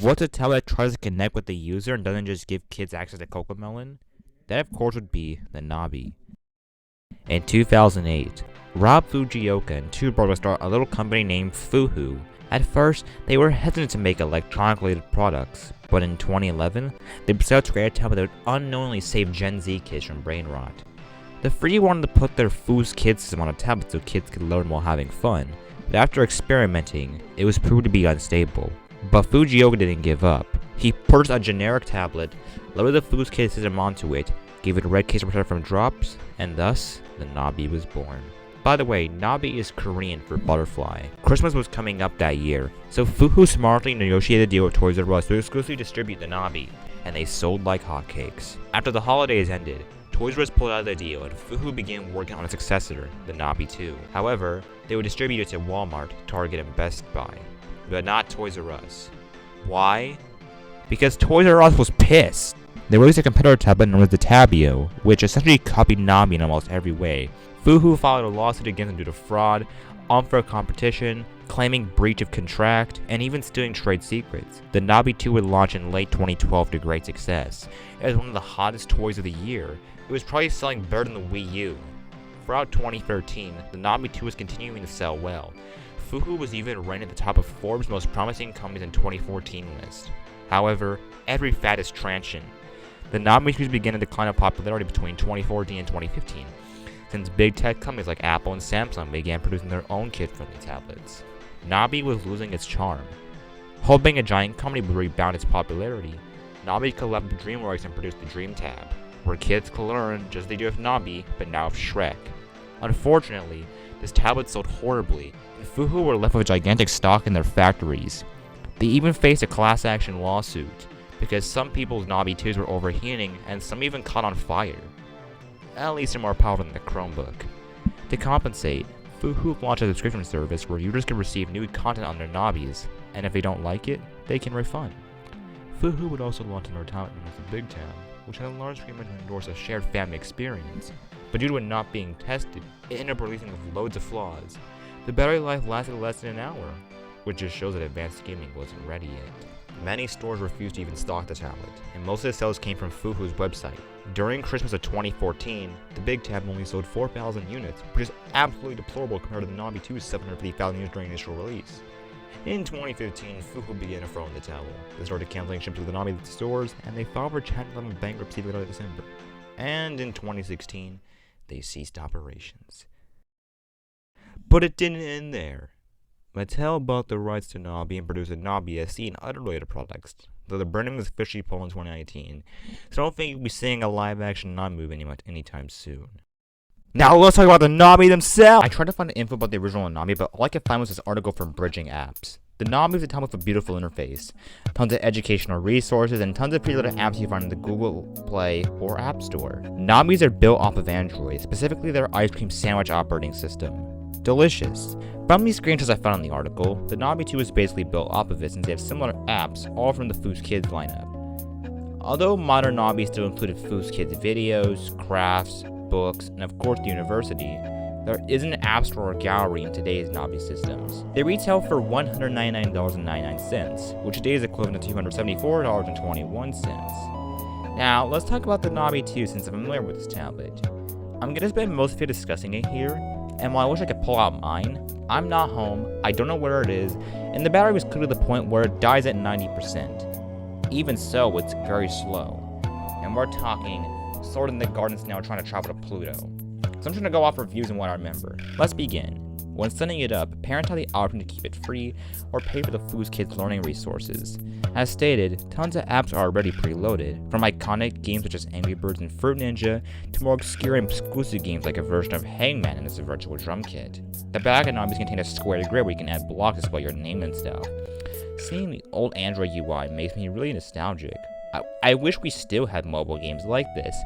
What's a tablet that tries to connect with the user and doesn't just give kids access to Cocomelon? That of course would be the Nabi. In 2008, Rob Fujioka and two brothers started a little company named Fuhu. At first, they were hesitant to make electronic-related products, but in 2011, they decided to create a tablet that would unknowingly save Gen Z kids from brain rot. The three wanted to put their Fooz Kids system on a tablet so kids could learn while having fun, but after experimenting, it was proved to be unstable. But Fujioka didn't give up. He purchased a generic tablet, loaded the Fooz Kids system onto it, gave it a red case to protect from drops, and thus, the Nabi was born. By the way, Nabi is Korean for butterfly. Christmas was coming up that year, so Fuhu smartly negotiated a deal with Toys R Us to exclusively distribute the Nabi, and they sold like hotcakes. After the holidays ended, Toys R Us pulled out of the deal and Fuhu began working on a successor, the Nabi 2. However, they would distribute it to Walmart, Target, and Best Buy, but not Toys R Us. Why? Because Toys R Us was pissed. They released a competitor tablet known as the Tabio, which essentially copied Nabi in almost every way. Fuhu filed a lawsuit against them due to fraud, unfair competition, claiming breach of contract, and even stealing trade secrets. The Nabi 2 would launch in late 2012 to great success. It was one of the hottest toys of the year. It was probably selling better than the Wii U. Throughout 2013, the Nabi 2 was continuing to sell well. Fuhu was even ranked at the top of Forbes' most promising companies in 2014 list. However, every fad is transient. The Nabi 2 began to decline in popularity between 2014 and 2015, since big tech companies like Apple and Samsung began producing their own kid-friendly tablets. Nabi was losing its charm. Hoping a giant company would rebound its popularity, Nabi collaborated with DreamWorks and produced the Dream Tab, where kids could learn just as they do with Nabi, but now with Shrek. Unfortunately, this tablet sold horribly, and Fuhu were left with a gigantic stock in their factories. They even faced a class action lawsuit, because some people's Nabi 2s were overheating and some even caught on fire. At least they're more powerful than the Chromebook. To compensate, Fuhu launched a subscription service where users can receive new content on their Nabis, and if they don't like it, they can refund. Fuhu would also launch another tablet known as the Big Tab, which had a large screen meant to endorse a shared family experience, but due to it not being tested, it ended up releasing with loads of flaws. The battery life lasted less than an hour, which just shows that advanced gaming wasn't ready yet. Many stores refused to even stock the tablet, and most of the sales came from Fuhu's website. During Christmas of 2014, the Big Tab only sold 4,000 units, which is absolutely deplorable compared to the Nabi 2's 750,000 units during initial release. In 2015, Fuhu began to throw in the towel. They started canceling shipments of the Nabi stores, and they filed for Chapter 11 bankruptcy later in December. And in 2016, they ceased operations. But it didn't end there. Mattel bought the rights to Nabi and produced a Nabi SE and other related products, though the branding was officially pulled in 2019, so I don't think you'll be seeing a live-action Nabi movie anytime soon. Now let's talk about the Nabi themselves! I tried to find info about the original Nabi, but all I could find was this article from Bridging Apps. The Nabi is a tablet with a beautiful interface, tons of educational resources, and tons of pre-loaded apps you find in the Google Play or App Store. Nabis are built off of Android, specifically their ice cream sandwich operating system. Delicious. From these screenshots I found in the article, the Nabi 2 is basically built off of it since they have similar apps, all from the Fooz Kids lineup. Although modern Nabi still included Fooz Kids videos, crafts, books, and of course the university, there isn't an app store or gallery in today's Nabi systems. They retail for $199.99, which today is equivalent to $274.21. Now, let's talk about the Nabi 2 since I'm familiar with this tablet. I'm gonna spend most of it discussing it here, and while I wish I could pull out mine, I'm not home, I don't know where it is, and the battery was clearly to the point where it dies at 90%. Even so, it's very slow. And we're talking Sword in the Gardens now trying to travel to Pluto. So I'm trying to go off reviews and what I remember. Let's begin. When setting it up, parents have the option to keep it free or pay for the Fooz Kids learning resources. As stated, tons of apps are already preloaded, from iconic games such as Angry Birds and Fruit Ninja, to more obscure and exclusive games like a version of Hangman and its virtual drum kit. The back of Nabis contain a square grid where you can add blocks to spell your name and stuff. Seeing the old Android UI makes me really nostalgic. I wish we still had mobile games like this,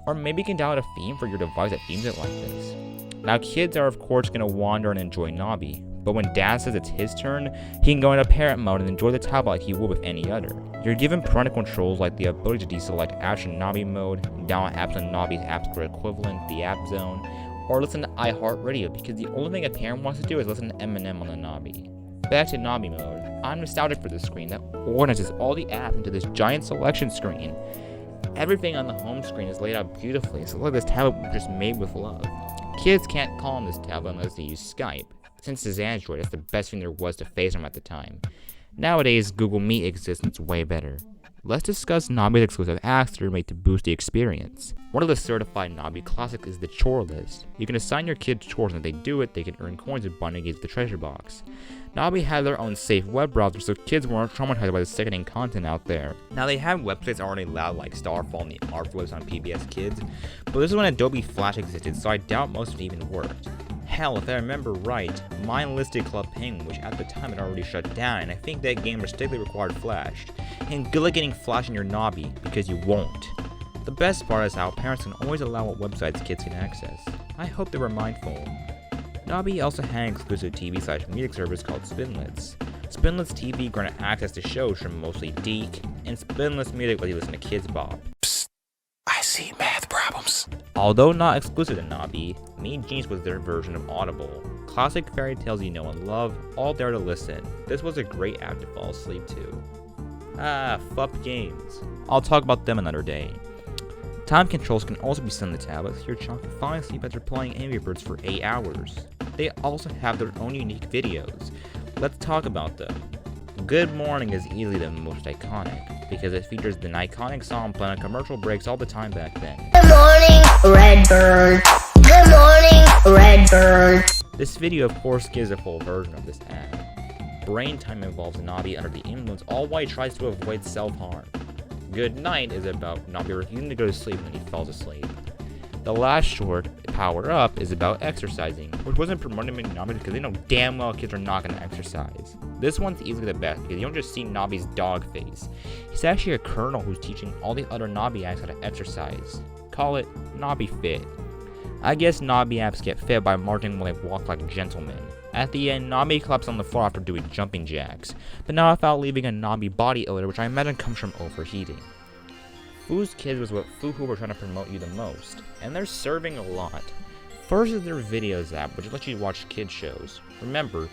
or maybe you can download a theme for your device that themes it like this. Now kids are of course going to wander and enjoy Nabi, but when dad says it's his turn, he can go into parent mode and enjoy the tablet like he would with any other. You're given parental controls like the ability to deselect apps in Nabi mode, download apps in Nabi's App Store equivalent, the App Zone, or listen to iHeartRadio because the only thing a parent wants to do is listen to Eminem on the Nabi. Back to Nabi mode. I'm nostalgic for this screen that organizes all the apps into this giant selection screen. Everything on the home screen is laid out beautifully, so look, this tablet was just made with love. Kids can't call on this tablet unless they use Skype. Since it's Android, that's the best thing there was to FaceTime at the time. Nowadays, Google Meet exists and it's way better. Let's discuss Nabi's exclusive apps that are made to boost the experience. One of the certified Nabi classics is the chore list. You can assign your kids chores, and if they do it, they can earn coins and bond against the treasure box. Nabi had their own safe web browser, so kids weren't traumatized by the sickening content out there. Now, they have websites already allowed like Starfall and the ARPWebs on PBS Kids, but this is when Adobe Flash existed, so I doubt most of it even worked. Hell, if I remember right, mine listed Club Penguin, which at the time had already shut down, and I think that game strictly required Flash. And good luck getting Flash in your Nabi, because you won't. The best part is how parents can always allow what websites kids can access. I hope they were mindful. Nabi also had an exclusive TV/music service called Spinlets. Spinlets TV granted access to shows from mostly Deke, and Spinlets Music lets you listen to Kids Bop. Psst, I see math problems. Although not exclusive to Nabi, Mean Genius was their version of Audible. Classic fairy tales you know and love, all there to listen. This was a great app to fall asleep to. Fuck games. I'll talk about them another day. Time controls can also be set on the tablet, so your child can finally sleep after playing Angry Birds for 8 hours. They also have their own unique videos. Let's talk about them. Good Morning is easily the most iconic, because it features an iconic song playing on commercial breaks all the time back then. Good morning, Redbird. Good morning, Redbird. This video of course gives a full version of this ad. Brain Time involves Nabi under the influence, all while he tries to avoid self-harm. Good Night is about Nabi refusing to go to sleep when he falls asleep. The last short, Power Up, is about exercising, which wasn't promoted by Nabi because they know damn well kids are not going to exercise. This one's easily the best because you don't just see Nabi's dog face. He's actually a colonel who's teaching all the other Nabi apps how to exercise. Call it Nabi Fit. I guess Nabi apps get fit by marching when they walk like gentlemen. At the end, Nabi collapses on the floor after doing jumping jacks, but not without leaving a Nabi body odor, which I imagine comes from overheating. Fooz Kids was what Fuhu were trying to promote you the most, and they're serving a lot. First is their videos app, which lets you watch kids shows. Remember,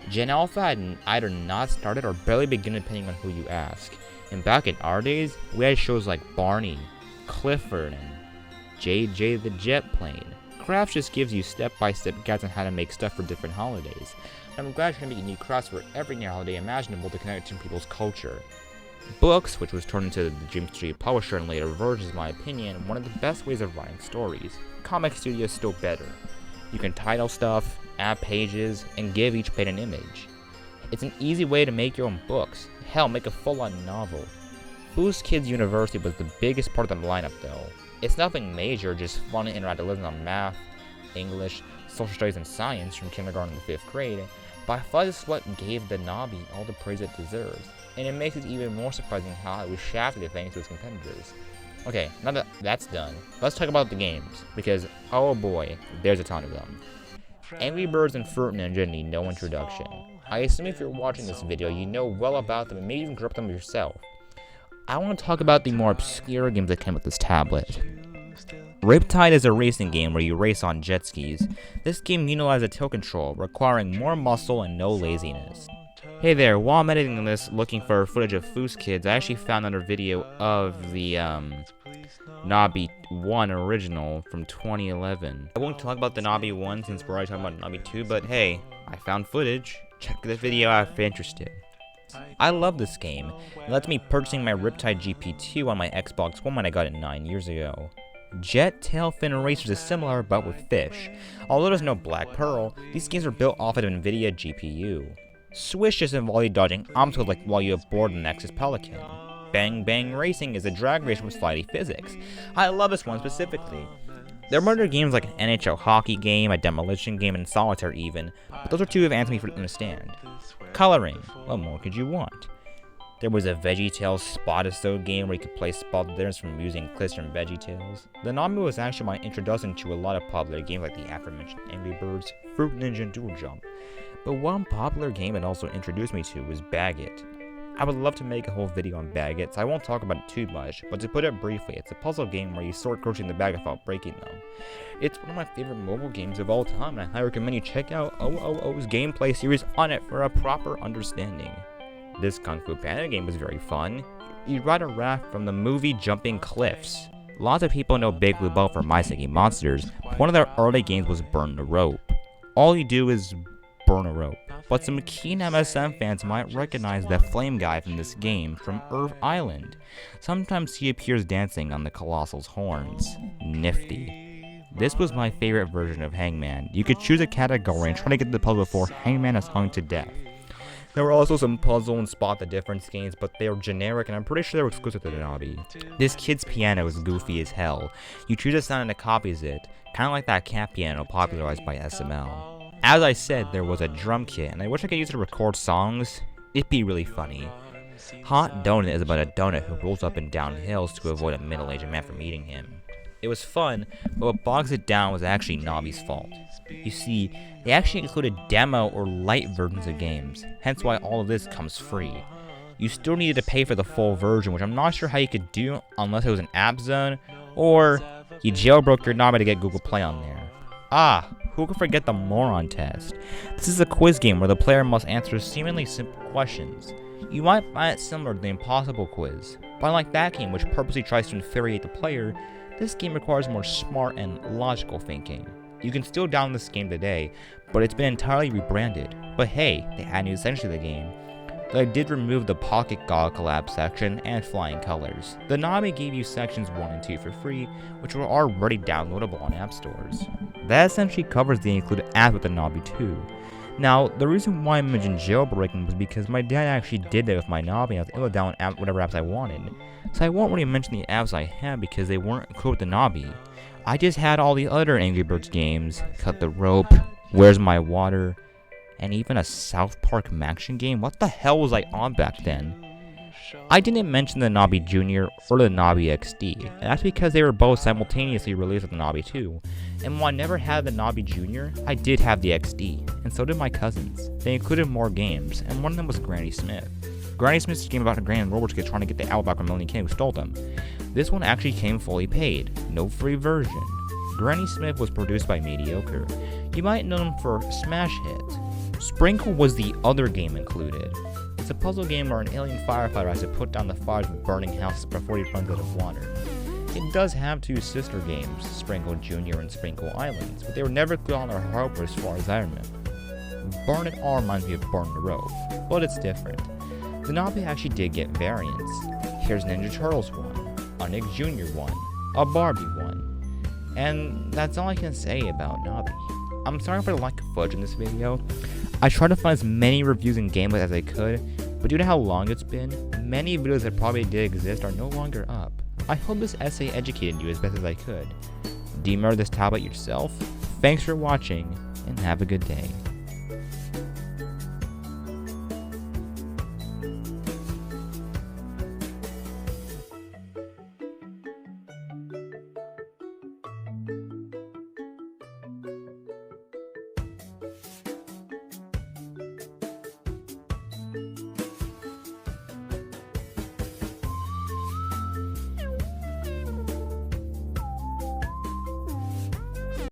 Gen Alpha had either not started or barely begun depending on who you ask. And back in our days, we had shows like Barney, Clifford, and JJ the Jet Plane. Crafts just gives you step-by-step guides on how to make stuff for different holidays. I'm glad you're making new crafts for every holiday imaginable to connect to people's culture. Books, which was turned into the Dream Street Publisher in later versions, in my opinion, one of the best ways of writing stories. Comic Studio is still better. You can title stuff, add pages, and give each page an image. It's an easy way to make your own books. Hell, make a full-on novel. Fooz Kids University was the biggest part of the lineup though. It's nothing major, just fun and interactive lessons on math, English, social studies, and science from kindergarten to 5th grade, but I thought this is what gave the Nabi all the praise it deserves, and it makes it even more surprising how it was shafted thanks to its competitors. Okay, now that that's done, let's talk about the games, because oh boy, there's a ton of them. Angry Birds and Fruit Ninja need no introduction. I assume if you're watching this video, you know well about them and maybe even grew up them yourself. I want to talk about the more obscure games that came with this tablet. Riptide is a racing game where you race on jet skis. This game utilizes a tilt control, requiring more muscle and no laziness. Hey there, while I'm editing this, looking for footage of Fooz Kids, I actually found another video of the Nabi 1 original from 2011. I won't talk about the Nabi 1 since we're already talking about Nabi 2, but hey, I found footage. Check this video out if you're interested. I love this game. It lets me purchasing my Riptide GP2 on my Xbox One when I got it 9 years ago. Jet Tail Fin Racers is similar but with fish. Although there's no Black Pearl, these games are built off of an NVIDIA GPU. Swish just involves you dodging obstacles like while you board the Nexus Pelican. Bang Bang Racing is a drag race with slidey physics. I love this one specifically. There are other games like an NHL hockey game, a demolition game, and solitaire even, but those are two I've answered me for to understand. Coloring, what more could you want? There was a VeggieTales Spot-a-Sode game where you could play spot dinners from using clips from VeggieTales. The Nabi was actually my introduction to a lot of popular games like the aforementioned Angry Birds, Fruit Ninja, and Dual Jump. But one popular game it also introduced me to was Baggett. I would love to make a whole video on Baguette, so I won't talk about it too much, but to put it briefly, it's a puzzle game where you sort crocheting the bag without breaking them. It's one of my favorite mobile games of all time, and I highly recommend you check out OOO's gameplay series on it for a proper understanding. This Kung Fu Panda game was very fun. You ride a raft from the movie Jumping Cliffs. Lots of people know Big Blue Bubble for My Singing Monsters. One of their early games was Burn the Rope. All you do is burn a rope. But some keen MSM fans might recognize the flame guy from this game from Earth Island. Sometimes he appears dancing on the Colossal's horns. Nifty. This was my favorite version of Hangman. You could choose a category and try to get the puzzle before Hangman is hung to death. There were also some puzzle and spot the difference games, but they were generic and I'm pretty sure they were exclusive to the Nabi. This kid's piano is goofy as hell. You choose a sound and it copies it, kinda like that cat piano popularized by SML. As I said, there was a drum kit, and I wish I could use it to record songs. It'd be really funny. Hot Donut is about a donut who rolls up and down hills to avoid a middle-aged man from eating him. It was fun, but what bogs it down was actually Nabi's fault. You see, they actually included demo or light versions of games, hence why all of this comes free. You still needed to pay for the full version, which I'm not sure how you could do unless it was an app zone, or you jailbroke your Nabi to get Google Play on there. Ah, who could forget the moron test? This is a quiz game where the player must answer seemingly simple questions. You might find it similar to the Impossible Quiz, but unlike that game which purposely tries to infuriate the player, this game requires more smart and logical thinking. You can still download this game today, but it's been entirely rebranded. But hey, they added new essentially to the game. They did remove the Pocket God collab section and Flying Colors. The Nabi gave you sections 1 and 2 for free, which were already downloadable on app stores. That essentially covers the included apps with the Nabi 2. Now, the reason why I mentioned jailbreaking was because my dad actually did that with my Nabi and I was able to download whatever apps I wanted. So I won't really mention the apps I had because they weren't included with the Nabi. I just had all the other Angry Birds games, Cut the Rope, Where's My Water, and even a South Park Maction game. What the hell was I on back then? I didn't mention the Nabi Jr. or the Nabi XD, and that's because they were both simultaneously released with the Nabi 2. And while I never had the Nabi Jr., I did have the XD, and so did my cousins. They included more games, and one of them was Granny Smith. Granny Smith's a game about a granny and Roblox kid trying to get the apple back from Melanie King who stole them. This one actually came fully paid, no free version. Granny Smith was produced by Mediocre. You might know them for smash hits. Sprinkle was the other game included. It's a puzzle game where an alien firefighter has to put down the fires of burning houses before he runs out of water. It does have two sister games, Sprinkle Jr. and Sprinkle Islands, but they were never good on their hardware as far as I remember. Burn It All reminds me of Burn the Rope, but it's different. The Nabi actually did get variants. Here's Ninja Turtles 1, a Nick Jr. 1, a Barbie 1, and that's all I can say about Nabi. I'm sorry for the lack of footage in this video. I tried to find as many reviews and gameplays as I could, but due to how long it's been, many videos that probably did exist are no longer up. I hope this essay educated you as best as I could. Do you remember this tablet yourself? Thanks for watching, and have a good day.